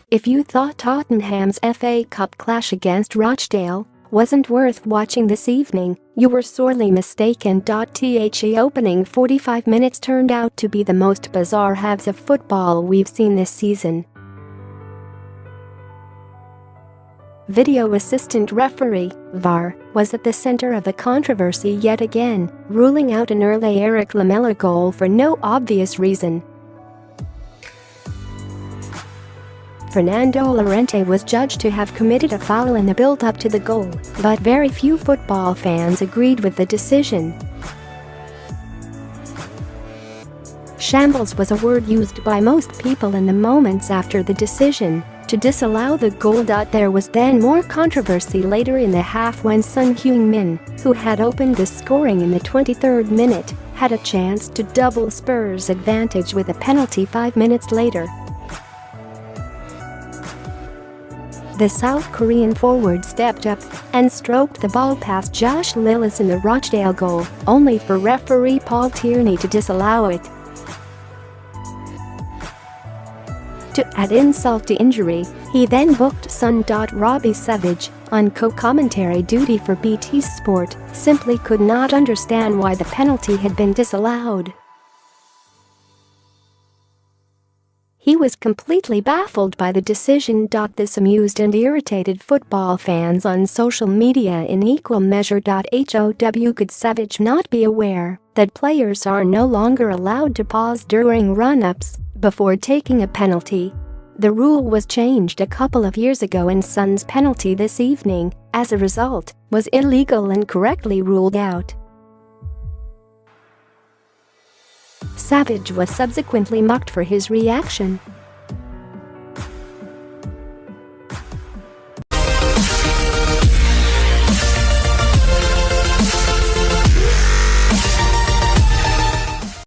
If you thought Tottenham's FA Cup clash against Rochdale wasn't worth watching this evening, you were sorely mistaken. The opening 45 minutes turned out to be the most bizarre halves of football we've seen this season. Video assistant referee, VAR, was at the center of the controversy yet again, ruling out an early Eric Lamela goal for no obvious reason. Fernando Llorente was judged to have committed a foul in the build-up to the goal, but very few football fans agreed with the decision. Shambles was a word used by most people in the moments after the decision to disallow the goal. There was then more controversy later in the half when Son Heung-min, who had opened the scoring in the 23rd minute, had a chance to double Spurs' advantage with a penalty 5 minutes later. The South Korean forward stepped up and stroked the ball past Josh Lillis in the Rochdale goal, only for referee Paul Tierney to disallow it. To add insult to injury, he then booked Son. Robbie Savage, on co-commentary duty for BT Sport, simply could not understand why the penalty had been disallowed. He was completely baffled by the decision. This amused and irritated football fans on social media in equal measure. How could Savage not be aware that players are no longer allowed to pause during run-ups before taking a penalty? The rule was changed a couple of years ago and Son's penalty this evening, as a result, was illegal and correctly ruled out. Savage was subsequently mocked for his reaction.